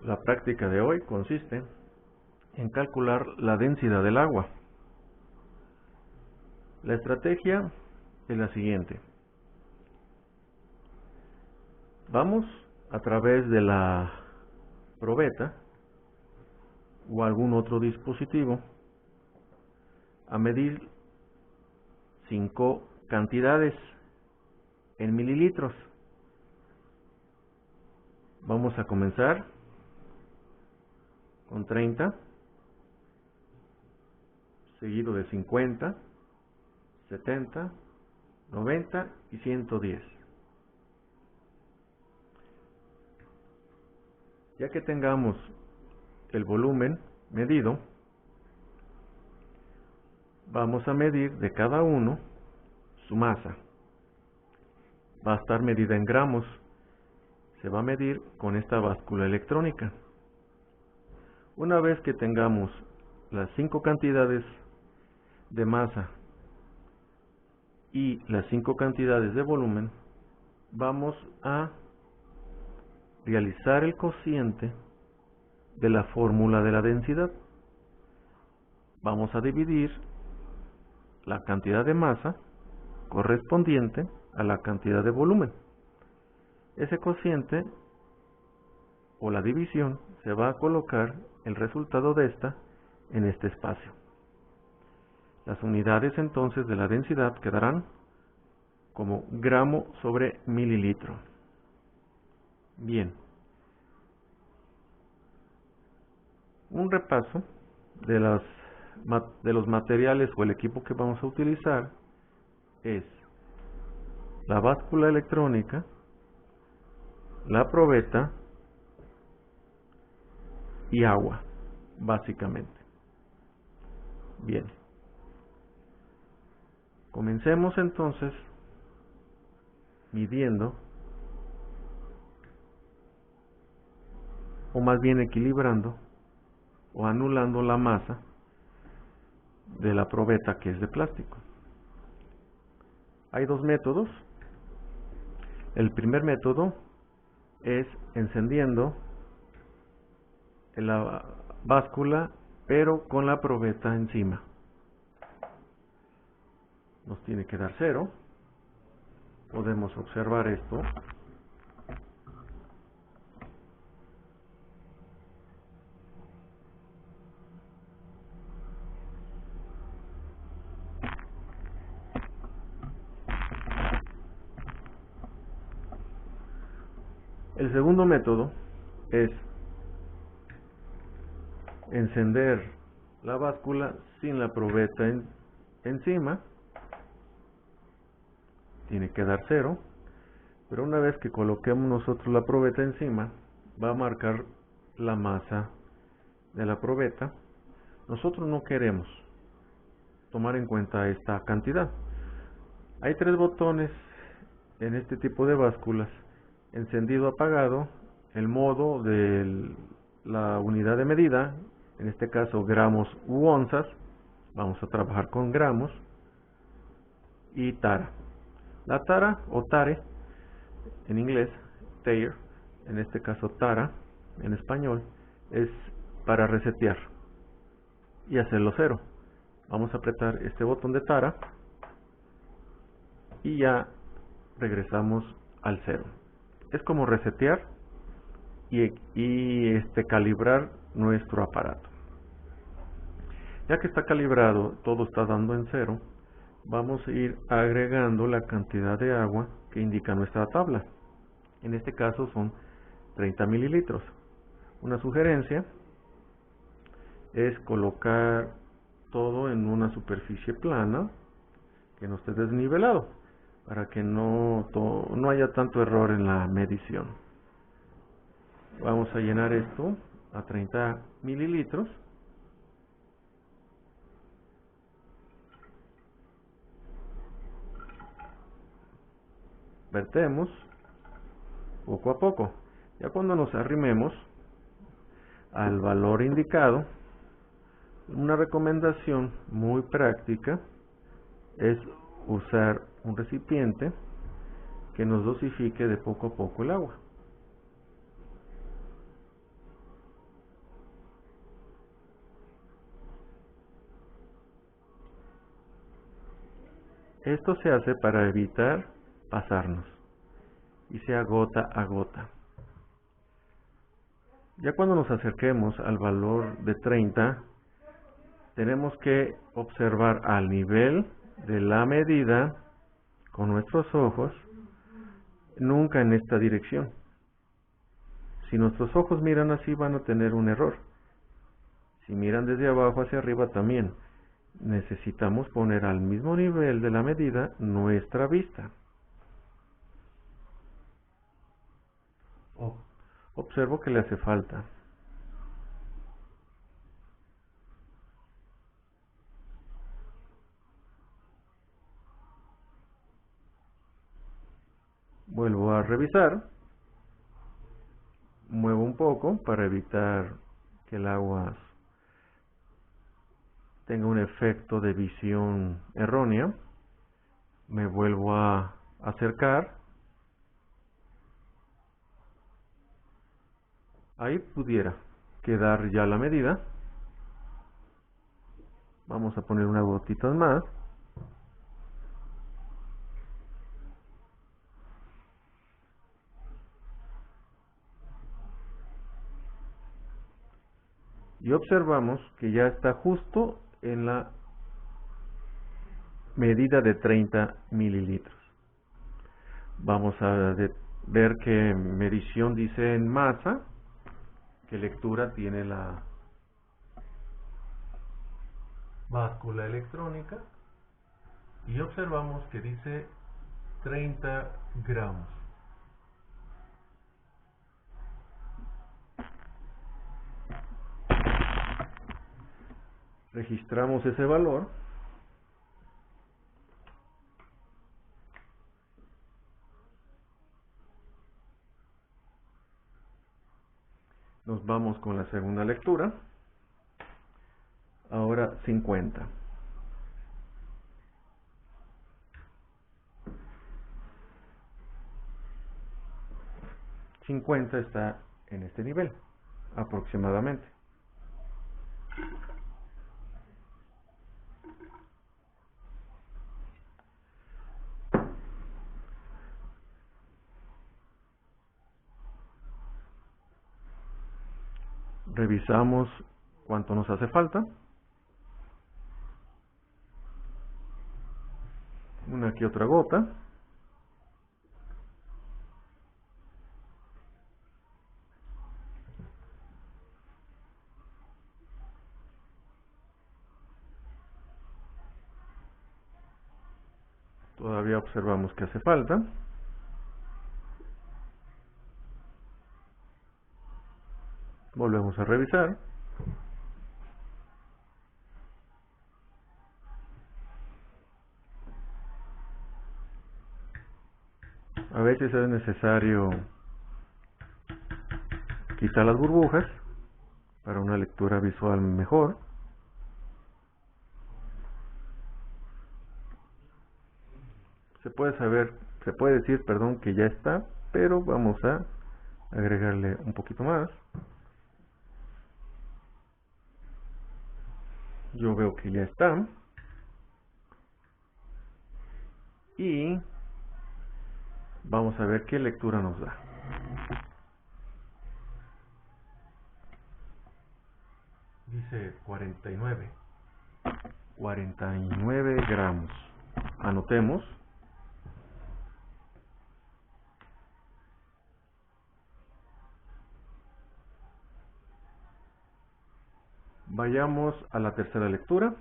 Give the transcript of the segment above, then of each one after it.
La práctica de hoy consiste en calcular la densidad del agua. La estrategia es la siguiente. Vamos a través de la probeta o algún otro dispositivo a medir 5 cantidades en mililitros. Vamos a comenzar con 30, seguido de 50, 70, 90 y 110. Ya que tengamos el volumen medido, vamos a medir de cada uno su masa. Va a estar medida en gramos. Se va a medir con esta báscula electrónica. Una vez que tengamos las 5 cantidades de masa y las 5 cantidades de volumen, vamos a realizar el cociente de la fórmula de la densidad. Vamos a dividir la cantidad de masa correspondiente a la cantidad de volumen. Ese cociente o la división se va a colocar el resultado de esta en este espacio. Las unidades entonces de la densidad quedarán como gramo sobre mililitro. Bien. Un repaso de los materiales o el equipo que vamos a utilizar es la báscula electrónica, la probeta y agua, básicamente. Bien. Comencemos entonces midiendo, o más bien equilibrando o anulando la masa de la probeta, que es de plástico. Hay dos métodos. El primer método es encendiendo la báscula pero con la probeta encima. Nos tiene que dar 0. Podemos observar esto. El segundo método es encender la báscula sin la probeta encima. Tiene que dar 0, pero una vez que coloquemos nosotros la probeta encima, va a marcar la masa de la probeta. Nosotros no queremos tomar en cuenta esta cantidad. Hay 3 botones en este tipo de básculas: encendido, apagado, el modo de la unidad de medida, en este caso gramos u onzas, vamos a trabajar con gramos, y tara. La tara o tare, en inglés, tare, en este caso tara, en español, es para resetear y hacerlo 0. Vamos a apretar este botón de tara y ya regresamos al 0. Es como resetear y calibrar nuestro aparato. Ya que está calibrado, todo está dando en 0, vamos a ir agregando la cantidad de agua que indica nuestra tabla. En este caso son 30 mililitros. Una sugerencia es colocar todo en una superficie plana que no esté desnivelado, para que no haya tanto error en la medición. Vamos a llenar esto a 30 mililitros. Vertemos poco a poco. Ya cuando nos arrimemos al valor indicado, una recomendación muy práctica es usar un recipiente que nos dosifique de poco a poco el agua. Esto se hace para evitar pasarnos y sea gota a gota. Ya cuando nos acerquemos al valor de 30, tenemos que observar al nivel de la medida con nuestros ojos, nunca en esta dirección. Si nuestros ojos miran así, van a tener un error. Si miran desde abajo hacia arriba también. Necesitamos poner al mismo nivel de la medida nuestra vista. Observo que le hace falta. Vuelvo a revisar. Muevo un poco para evitar que el agua tenga un efecto de visión errónea. Me vuelvo a acercar. Ahí pudiera quedar ya la medida. Vamos a poner unas gotitas más. Y observamos que ya está justo en la medida de 30 mililitros. Vamos a ver qué medición dice en masa, qué lectura tiene la báscula electrónica, y observamos que dice 30 gramos. Registramos ese valor. Nos vamos con la segunda lectura. Ahora 50. $50 está en este nivel, aproximadamente. Revisamos cuánto nos hace falta. Una que otra gota. Todavía observamos que hace falta. Volvemos a revisar. A veces es necesario quitar las burbujas para una lectura visual mejor. Se puede decir, perdón, que ya está, pero vamos a agregarle un poquito más. Yo veo que ya está. Y vamos a ver qué lectura nos da. Dice 49. 49 gramos. Anotemos. Vayamos a la tercera lectura.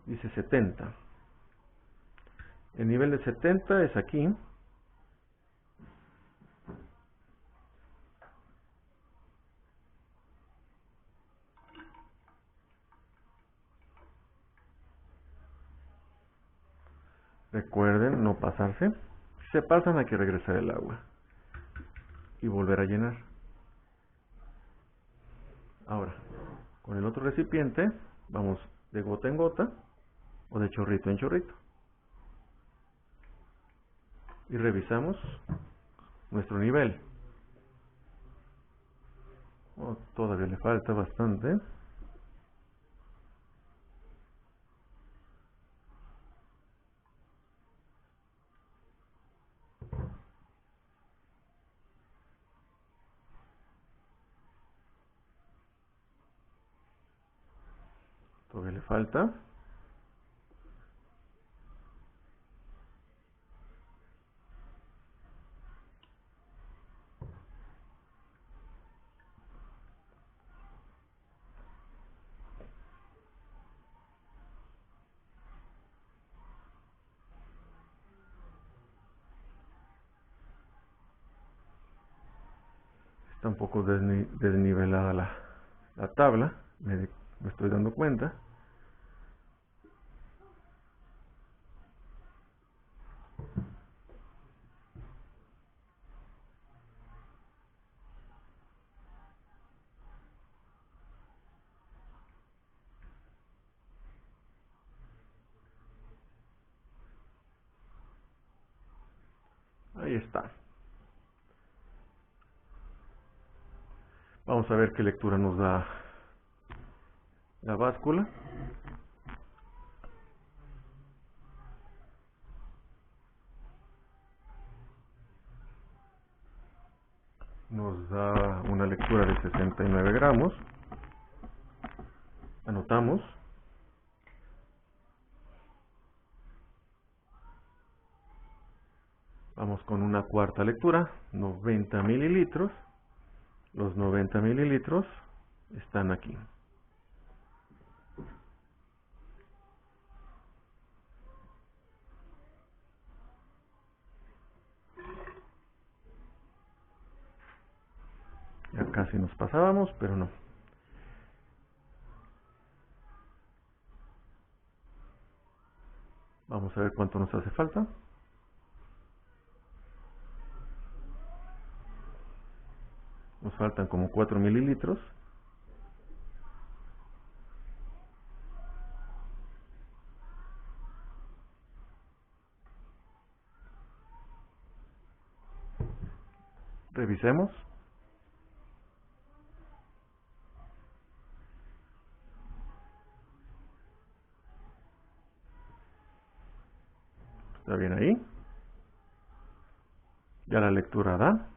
Dice 70. El nivel de 70 es aquí. Recuerden no pasarse. Si se pasan, hay que regresar el agua y volver a llenar. Ahora, con el otro recipiente, vamos de gota en gota o de chorrito en chorrito. Y revisamos nuestro nivel. Todavía le falta bastante. Todavía le falta. Está un poco desnivelada la tabla, me estoy dando cuenta. Ahí está. Vamos a ver qué lectura nos da la báscula. Nos da una lectura de 69 gramos. Anotamos. Vamos con una cuarta lectura, 90 mililitros. Los 90 mililitros están aquí. Ya casi nos pasábamos, pero no. Vamos a ver cuánto nos hace falta. Nos faltan como 4 mililitros. Revisemos. Está bien ahí. Ya la lectura da.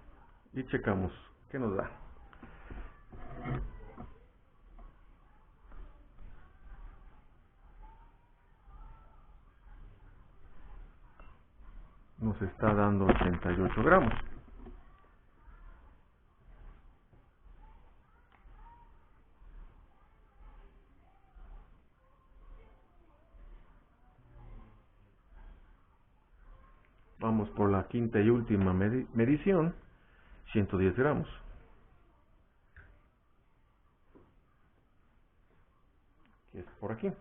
Y checamos qué nos da. Nos está dando 88 gramos. Vamos por la quinta y última medición, 110 gramos. Que es por aquí.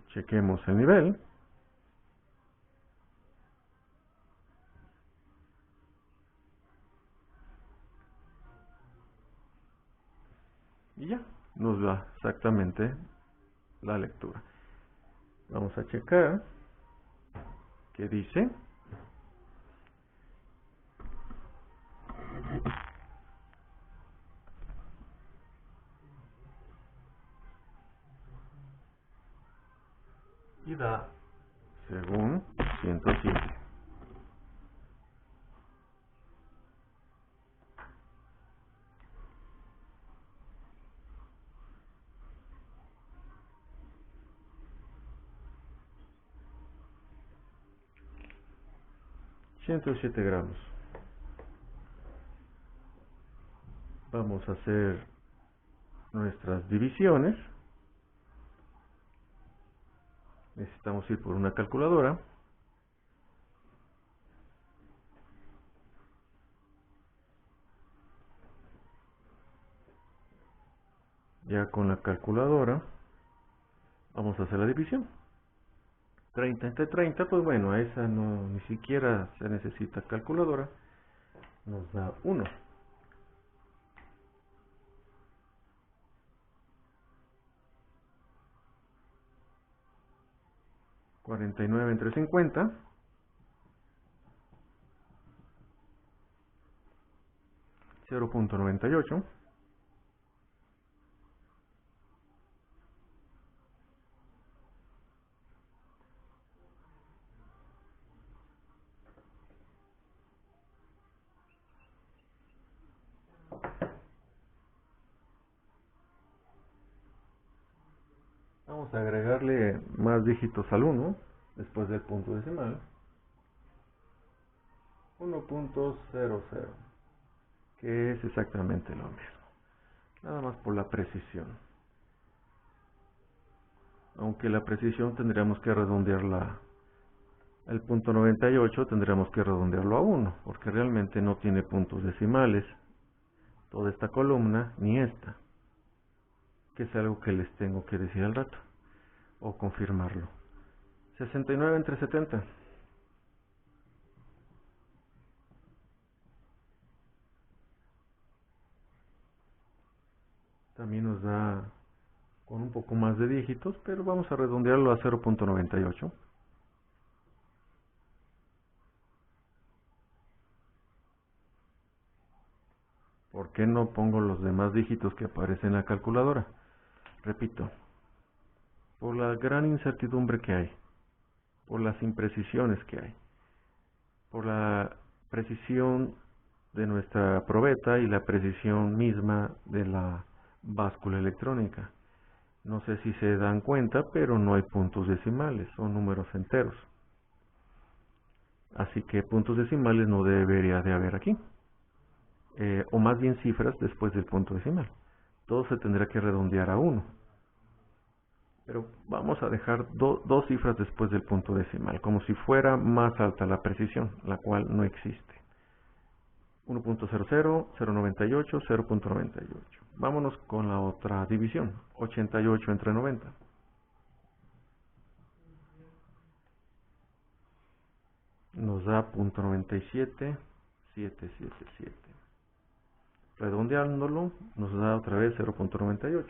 Chequemos el nivel. Y ya, nos da exactamente la lectura. Vamos a checar qué dice. Y da, según 107. gramos. Vamos a hacer nuestras divisiones. Necesitamos ir por una calculadora. Ya con la calculadora vamos a hacer la división. 30 entre 30, pues bueno, a esa no ni siquiera se necesita calculadora. Nos da 1. $49 entre 50. 0.98. Vamos a agregarle más dígitos al 1 después del punto decimal. 1.00, que es exactamente lo mismo, nada más por la precisión. Aunque la precisión tendríamos que redondearla, el punto 98 tendríamos que redondearlo a 1, porque realmente no tiene puntos decimales toda esta columna ni esta, que es algo que les tengo que decir al rato o confirmarlo. 69 entre 70. También nos da con un poco más de dígitos, pero vamos a redondearlo a 0.98. ¿Por qué no pongo los demás dígitos que aparecen en la calculadora? Repito, por la gran incertidumbre que hay, por las imprecisiones que hay, por la precisión de nuestra probeta y la precisión misma de la báscula electrónica. No sé si se dan cuenta, pero no hay puntos decimales, son números enteros. Así que puntos decimales no debería de haber aquí. O más bien cifras después del punto decimal. Todo se tendrá que redondear a 1. Pero vamos a dejar dos cifras después del punto decimal, como si fuera más alta la precisión, la cual no existe. 1.00, 0.98, 0.98. Vámonos con la otra división, 88 entre 90. Nos da .97, 777. Redondeándolo, nos da otra vez 0.98.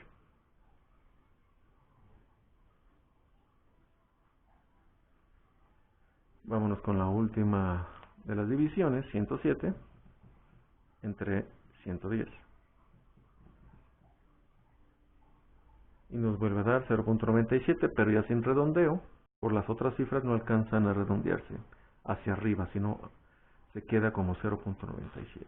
Vámonos con la última de las divisiones, 107 entre 110. Y nos vuelve a dar 0.97, pero ya sin redondeo, por las otras cifras no alcanzan a redondearse hacia arriba, sino se queda como 0.97.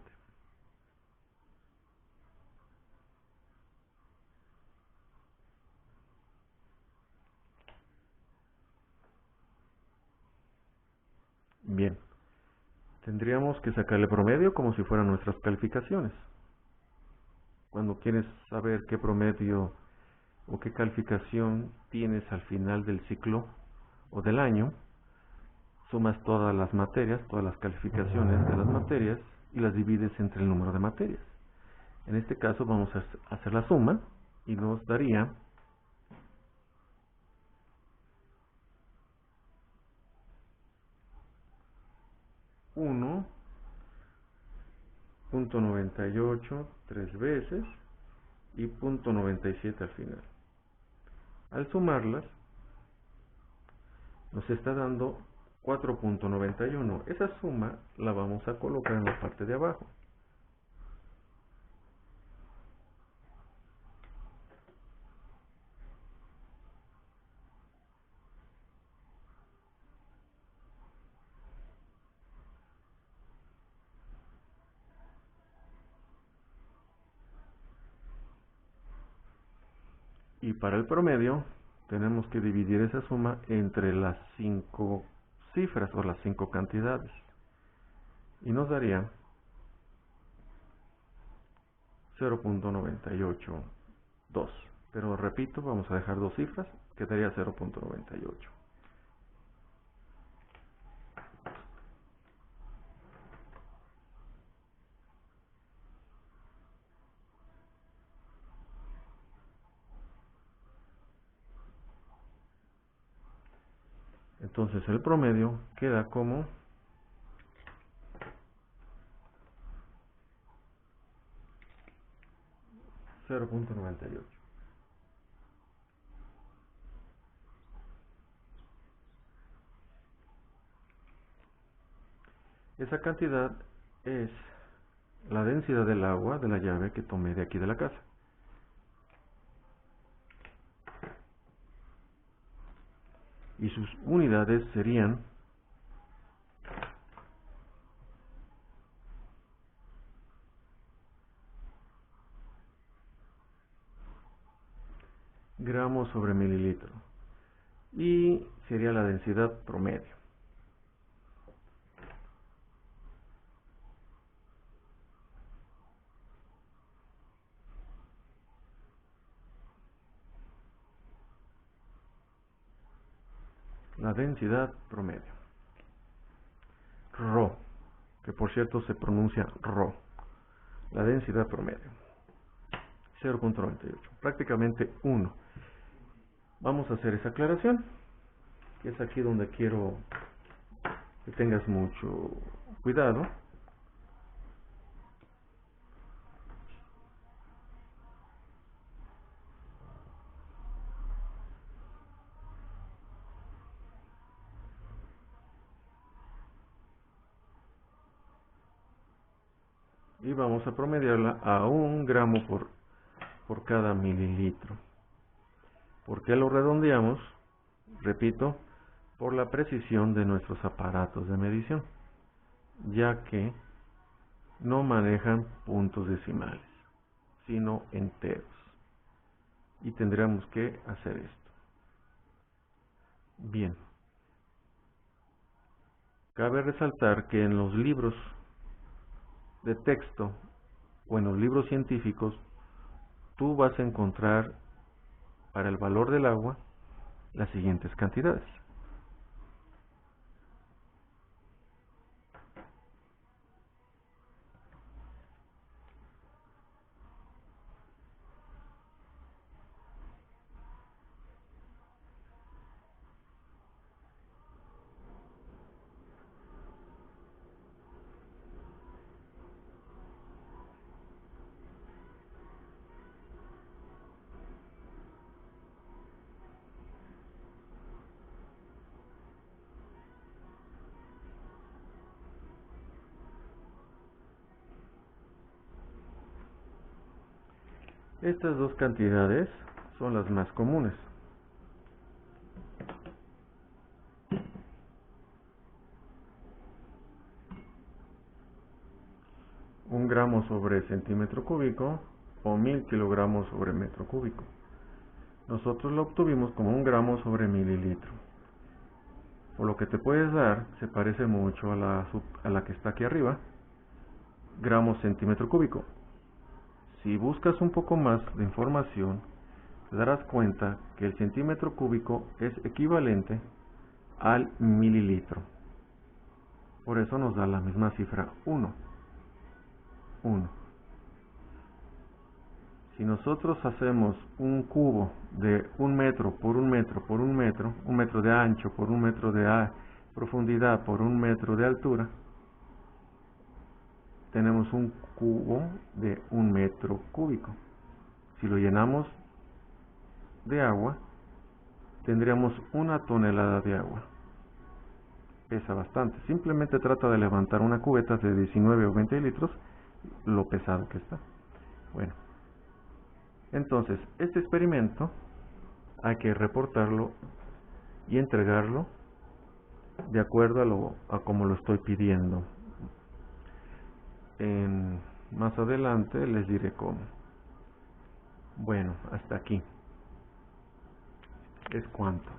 Bien, tendríamos que sacarle promedio como si fueran nuestras calificaciones. Cuando quieres saber qué promedio o qué calificación tienes al final del ciclo o del año, sumas todas las materias, todas las calificaciones de las materias y las divides entre el número de materias. En este caso vamos a hacer la suma y nos daría 1.98 tres veces y .97 al final. Al sumarlas nos está dando 4.91. Esa suma la vamos a colocar en la parte de abajo. Y para el promedio tenemos que dividir esa suma entre las 5 cifras o las 5 cantidades. Y nos daría 0.982. Pero repito, vamos a dejar dos cifras, quedaría 0.98. Entonces el promedio queda como 0.98. Esa cantidad es la densidad del agua de la llave que tomé de aquí de la casa. Y sus unidades serían gramos sobre mililitro. Y sería la densidad promedio. La densidad promedio. Rho, que por cierto se pronuncia Rho. La densidad promedio. 0.98, prácticamente 1. Vamos a hacer esa aclaración, que es aquí donde quiero que tengas mucho cuidado. Y vamos a promediarla a 1 gramo por cada mililitro. ¿Por qué lo redondeamos? Repito, por la precisión de nuestros aparatos de medición, ya que no manejan puntos decimales, sino enteros. Y tendríamos que hacer esto. Bien. Cabe resaltar que en los libros de texto o en los libros científicos, tú vas a encontrar para el valor del agua las siguientes cantidades. Estas dos cantidades son las más comunes. Un gramo sobre centímetro cúbico o 1000 kilogramos sobre metro cúbico. Nosotros lo obtuvimos como 1 gramo sobre mililitro. Por lo que te puedes dar, se parece mucho a la que está aquí arriba, gramos centímetro cúbico. Si buscas un poco más de información, te darás cuenta que el centímetro cúbico es equivalente al mililitro. Por eso nos da la misma cifra 1. Si nosotros hacemos un cubo de 1 metro por 1 metro por 1 metro, 1 metro de ancho por 1 metro de profundidad por 1 metro de altura, tenemos un cubo de 1 metro cúbico. Si lo llenamos de agua, tendríamos 1 tonelada de agua. Pesa bastante. Simplemente trata de levantar una cubeta de 19 o 20 litros, lo pesado que está. Bueno, entonces este experimento hay que reportarlo y entregarlo de acuerdo a como lo estoy pidiendo. Más adelante les diré cómo. Bueno, hasta aquí. Es cuanto.